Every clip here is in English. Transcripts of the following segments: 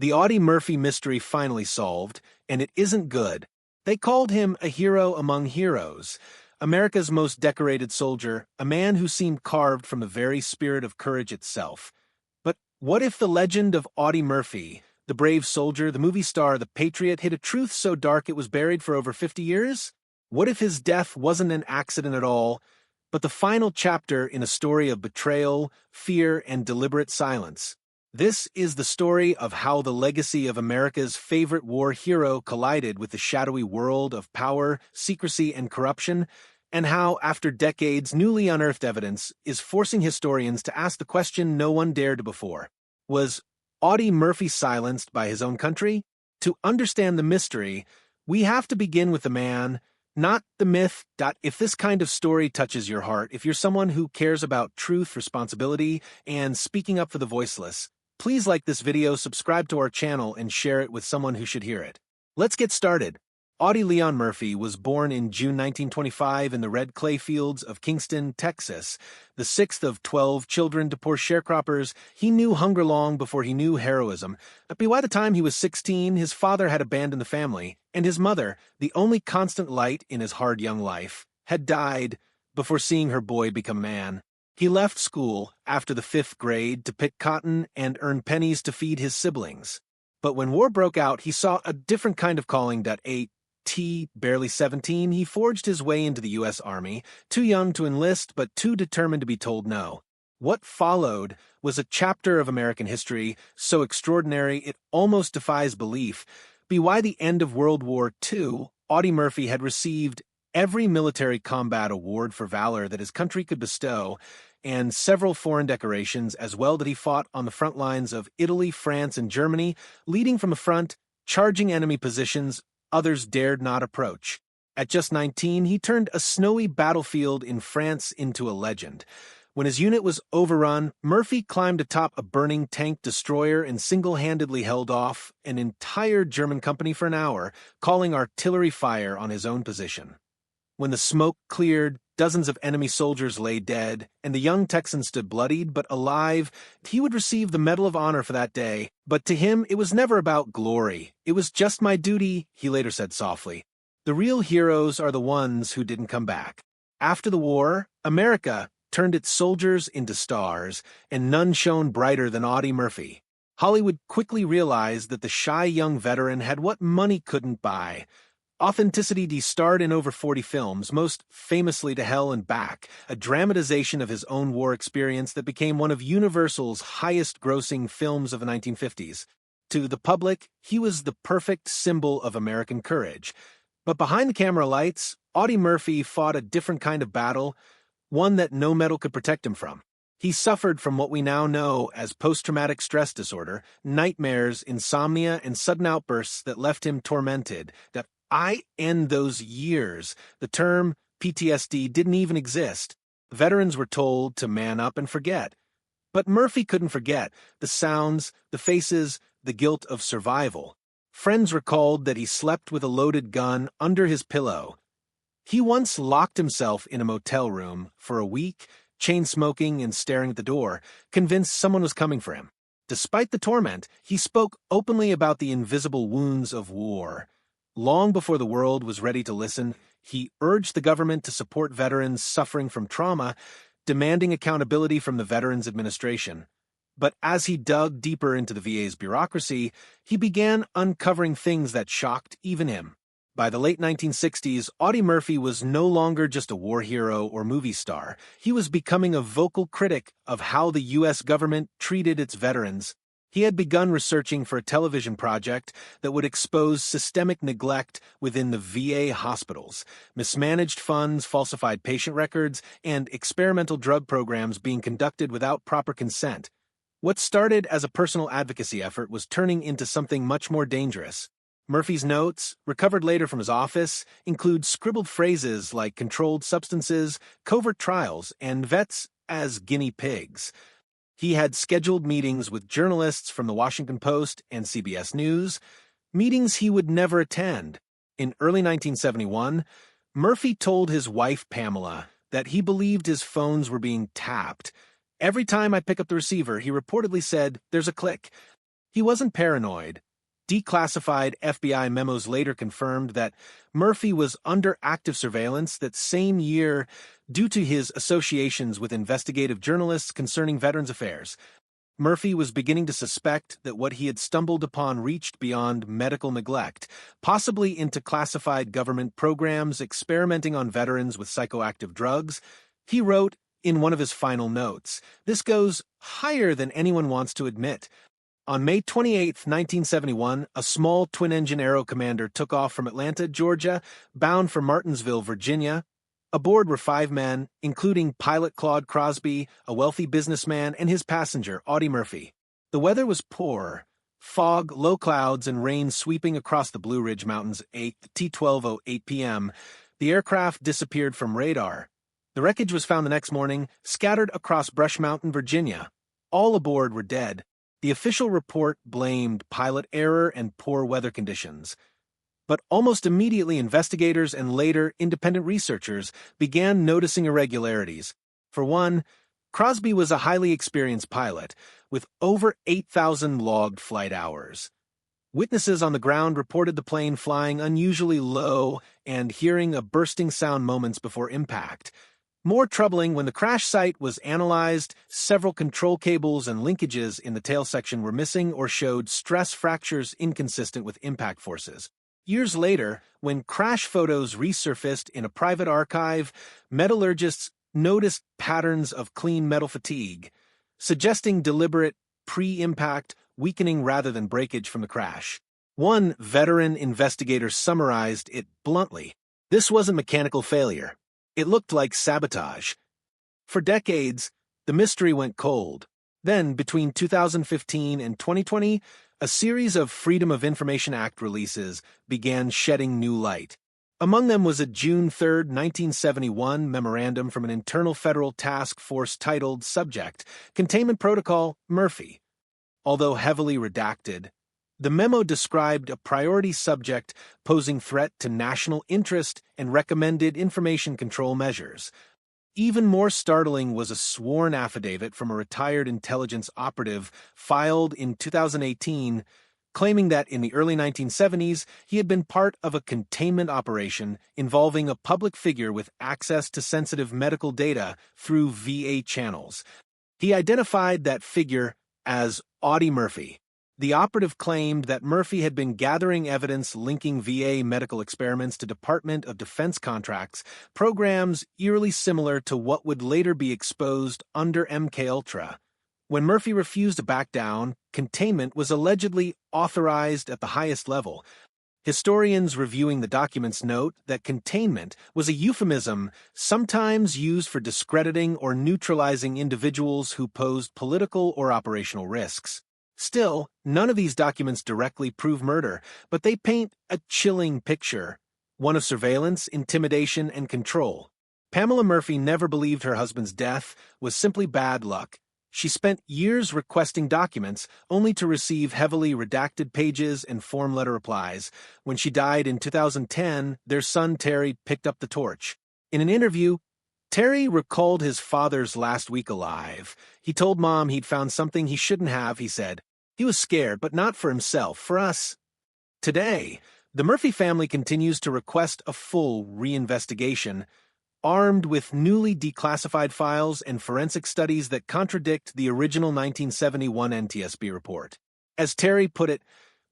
The Audie Murphy mystery finally solved, and it isn't good. They called him a hero among heroes, America's most decorated soldier, a man who seemed carved from the very spirit of courage itself. But what if the legend of Audie Murphy, the brave soldier, the movie star, the patriot, hid a truth so dark it was buried for over 50 years? What if his death wasn't an accident at all, but the final chapter in a story of betrayal, fear, and deliberate silence? This is the story of how the legacy of America's favorite war hero collided with the shadowy world of power, secrecy, and corruption, and how, after decades, newly unearthed evidence is forcing historians to ask the question no one dared before. Was Audie Murphy silenced by his own country? To understand the mystery, we have to begin with the man, not the myth. If this kind of story touches your heart, if you're someone who cares about truth, responsibility, and speaking up for the voiceless, please like this video, subscribe to our channel, and share it with someone who should hear it. Let's get started. Audie Leon Murphy was born in June 1925 in the red clay fields of Kingston, Texas. The sixth of 12 children to poor sharecroppers, he knew hunger long before he knew heroism. But by the time he was 16, his father had abandoned the family, and his mother, the only constant light in his hard young life, had died before seeing her boy become a man. He left school after the 5th grade to pick cotton and earn pennies to feed his siblings. But when war broke out, he saw a different kind of calling. Barely 17, he forged his way into the U.S. Army, too young to enlist but too determined to be told no. What followed was a chapter of American history so extraordinary it almost defies belief. By the end of World War II, Audie Murphy had received every military combat award for valor that his country could bestow, and several foreign decorations as well. That he fought on the front lines of Italy, France, and Germany, leading from the front, charging enemy positions others dared not approach. At just 19, he turned a snowy battlefield in France into a legend. When his unit was overrun, Murphy climbed atop a burning tank destroyer and single-handedly held off an entire German company for an hour, calling artillery fire on his own position. When the smoke cleared, dozens of enemy soldiers lay dead, and the young Texan stood bloodied but alive. He would receive the Medal of Honor for that day, but to him it was never about glory. It was just my duty, he later said softly. The real heroes are the ones who didn't come back. After the war, America turned its soldiers into stars, and none shone brighter than Audie Murphy. Hollywood quickly realized that the shy young veteran had what money couldn't buy: authenticity. He starred in over 40 films, most famously To Hell and Back, a dramatization of his own war experience that became one of Universal's highest-grossing films of the 1950s. To the public, he was the perfect symbol of American courage. But behind the camera lights, Audie Murphy fought a different kind of battle, one that no medal could protect him from. He suffered from what we now know as post-traumatic stress disorder, nightmares, insomnia, and sudden outbursts that left him tormented. In those years, the term PTSD didn't even exist. Veterans were told to man up and forget. But Murphy couldn't forget the sounds, the faces, the guilt of survival. Friends recalled that he slept with a loaded gun under his pillow. He once locked himself in a motel room for a week, chain-smoking and staring at the door, convinced someone was coming for him. Despite the torment, he spoke openly about the invisible wounds of war. Long before the world was ready to listen, he urged the government to support veterans suffering from trauma, demanding accountability from the Veterans Administration. But as he dug deeper into the VA's bureaucracy, he began uncovering things that shocked even him. By the late 1960s, Audie Murphy was no longer just a war hero or movie star. He was becoming a vocal critic of how the U.S. government treated its veterans. He had begun researching for a television project that would expose systemic neglect within the VA hospitals, mismanaged funds, falsified patient records, and experimental drug programs being conducted without proper consent. What started as a personal advocacy effort was turning into something much more dangerous. Murphy's notes, recovered later from his office, include scribbled phrases like controlled substances, covert trials, and vets as guinea pigs. He had scheduled meetings with journalists from the Washington Post and CBS News, meetings he would never attend. In early 1971, Murphy told his wife Pamela that he believed his phones were being tapped. "Every time I pick up the receiver," he reportedly said, "there's a click." He wasn't paranoid. Declassified FBI memos later confirmed that Murphy was under active surveillance that same year due to his associations with investigative journalists concerning Veterans Affairs. Murphy was beginning to suspect that what he had stumbled upon reached beyond medical neglect, possibly into classified government programs experimenting on veterans with psychoactive drugs. He wrote in one of his final notes, "This goes higher than anyone wants to admit." On May 28, 1971, a small twin-engine Aero Commander took off from Atlanta, Georgia, bound for Martinsville, Virginia. Aboard were 5 men, including pilot Claude Crosby, a wealthy businessman, and his passenger, Audie Murphy. The weather was poor. Fog, low clouds, and rain sweeping across the Blue Ridge Mountains at T-12:08 p.m. The aircraft disappeared from radar. The wreckage was found the next morning, scattered across Brush Mountain, Virginia. All aboard were dead. The official report blamed pilot error and poor weather conditions. But almost immediately, investigators and later independent researchers began noticing irregularities. For one, Crosby was a highly experienced pilot, with over 8,000 logged flight hours. Witnesses on the ground reported the plane flying unusually low and hearing a bursting sound moments before impact. More troubling, when the crash site was analyzed, several control cables and linkages in the tail section were missing or showed stress fractures inconsistent with impact forces. Years later, when crash photos resurfaced in a private archive, metallurgists noticed patterns of clean metal fatigue, suggesting deliberate pre-impact weakening rather than breakage from the crash. One veteran investigator summarized it bluntly: "This wasn't mechanical failure. It looked like sabotage." For decades, the mystery went cold. Then, between 2015 and 2020, a series of Freedom of Information Act releases began shedding new light. Among them was a June 3, 1971 memorandum from an internal federal task force titled Subject, Containment Protocol, Murphy. Although heavily redacted, the memo described a priority subject posing threat to national interest and recommended information control measures. Even more startling was a sworn affidavit from a retired intelligence operative filed in 2018, claiming that in the early 1970s he had been part of a containment operation involving a public figure with access to sensitive medical data through VA channels. He identified that figure as Audie Murphy. The operative claimed that Murphy had been gathering evidence linking VA medical experiments to Department of Defense contracts, programs eerily similar to what would later be exposed under MKUltra. When Murphy refused to back down, containment was allegedly authorized at the highest level. Historians reviewing the documents note that containment was a euphemism sometimes used for discrediting or neutralizing individuals who posed political or operational risks. Still, none of these documents directly prove murder, but they paint a chilling picture, one of surveillance, intimidation, and control. Pamela Murphy never believed her husband's death was simply bad luck. She spent years requesting documents, only to receive heavily redacted pages and form letter replies. When she died in 2010, their son Terry picked up the torch. In an interview, Terry recalled his father's last week alive. He told Mom he'd found something he shouldn't have, he said. He was scared, but not for himself, for us. Today, the Murphy family continues to request a full reinvestigation, armed with newly declassified files and forensic studies that contradict the original 1971 NTSB report. As Terry put it,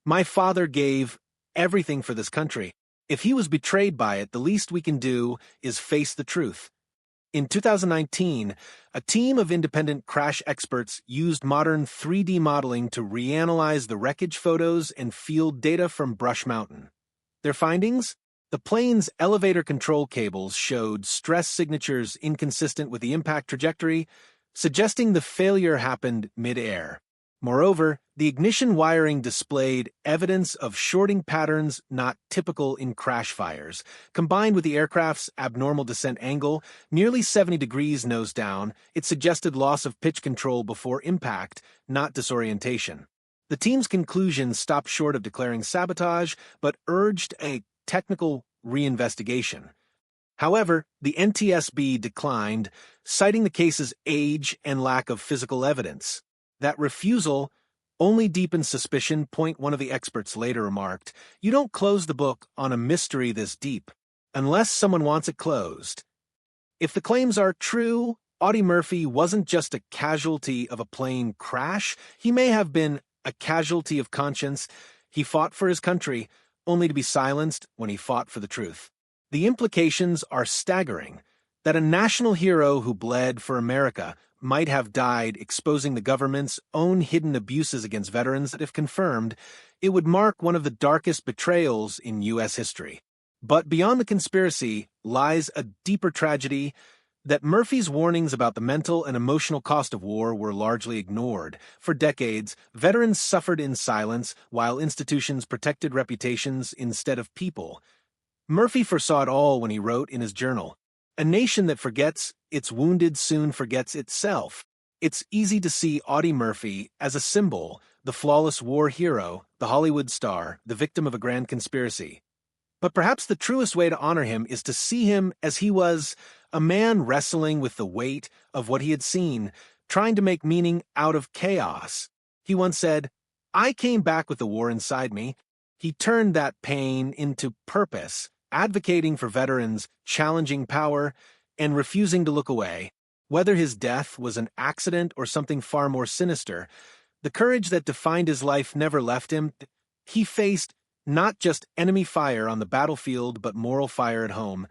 "My father gave everything for this country. If he was betrayed by it, the least we can do is face the truth." In 2019, a team of independent crash experts used modern 3D modeling to reanalyze the wreckage photos and field data from Brush Mountain. Their findings? The plane's elevator control cables showed stress signatures inconsistent with the impact trajectory, suggesting the failure happened mid-air. Moreover, the ignition wiring displayed evidence of shorting patterns not typical in crash fires. Combined with the aircraft's abnormal descent angle, nearly 70 degrees nose down, it suggested loss of pitch control before impact, not disorientation. The team's conclusions stopped short of declaring sabotage, but urged a technical reinvestigation. However, the NTSB declined, citing the case's age and lack of physical evidence. That refusal only deepens suspicion, one of the experts later remarked. You don't close the book on a mystery this deep, unless someone wants it closed. If the claims are true, Audie Murphy wasn't just a casualty of a plane crash, he may have been a casualty of conscience. He fought for his country, only to be silenced when he fought for the truth. The implications are staggering. That a national hero who bled for America might have died exposing the government's own hidden abuses against veterans, that if confirmed, it would mark one of the darkest betrayals in U.S. history. But beyond the conspiracy lies a deeper tragedy, that Murphy's warnings about the mental and emotional cost of war were largely ignored. For decades, veterans suffered in silence while institutions protected reputations instead of people. Murphy foresaw it all when he wrote in his journal, "A nation that forgets its wounded soon forgets itself." It's easy to see Audie Murphy as a symbol, the flawless war hero, the Hollywood star, the victim of a grand conspiracy. But perhaps the truest way to honor him is to see him as he was, a man wrestling with the weight of what he had seen, trying to make meaning out of chaos. He once said, "I came back with the war inside me." He turned that pain into purpose, advocating for veterans, challenging power, and refusing to look away. Whether his death was an accident or something far more sinister, the courage that defined his life never left him. He faced not just enemy fire on the battlefield, but moral fire at home.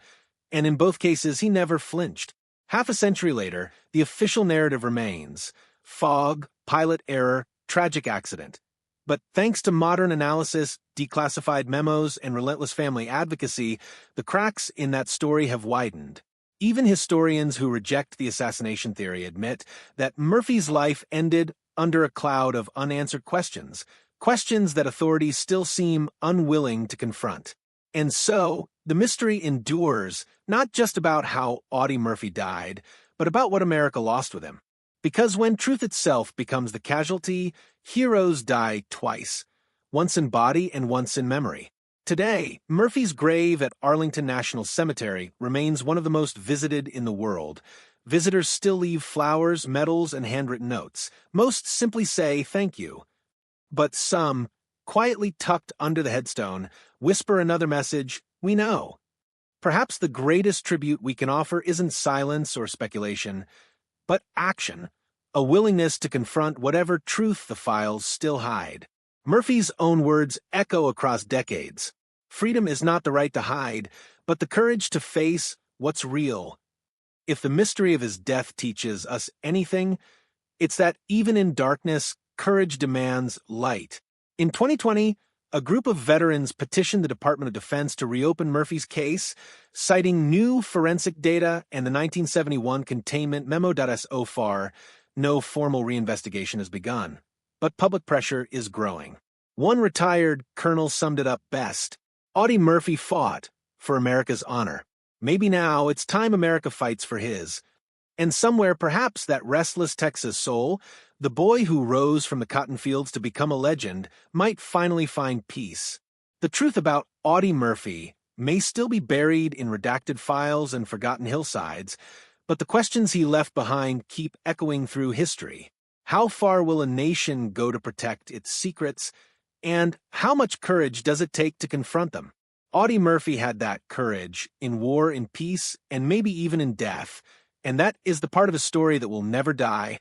And in both cases, he never flinched. Half a century later, the official narrative remains: fog, pilot error, tragic accident. But thanks to modern analysis, declassified memos, and relentless family advocacy, the cracks in that story have widened. Even historians who reject the assassination theory admit that Murphy's life ended under a cloud of unanswered questions, questions that authorities still seem unwilling to confront. And so, the mystery endures, not just about how Audie Murphy died, but about what America lost with him. Because when truth itself becomes the casualty, heroes die twice, once in body and once in memory. Today, Murphy's grave at Arlington National Cemetery remains one of the most visited in the world. Visitors still leave flowers, medals, and handwritten notes. Most simply say thank you. But some, quietly tucked under the headstone, whisper another message: we know. Perhaps the greatest tribute we can offer isn't silence or speculation, but action, a willingness to confront whatever truth the files still hide. Murphy's own words echo across decades. Freedom is not the right to hide, but the courage to face what's real. If the mystery of his death teaches us anything, it's that even in darkness, courage demands light. In 2020, a group of veterans petitioned the Department of Defense to reopen Murphy's case, citing new forensic data and the 1971 containment memo. So far, no formal reinvestigation has begun. But public pressure is growing. One retired colonel summed it up best: Audie Murphy fought for America's honor. Maybe now it's time America fights for his. And somewhere, perhaps that restless Texas soul, the boy who rose from the cotton fields to become a legend, might finally find peace. The truth about Audie Murphy may still be buried in redacted files and forgotten hillsides, but the questions he left behind keep echoing through history. How far will a nation go to protect its secrets, and how much courage does it take to confront them? Audie Murphy had that courage in war, in peace, and maybe even in death, and that is the part of his story that will never die.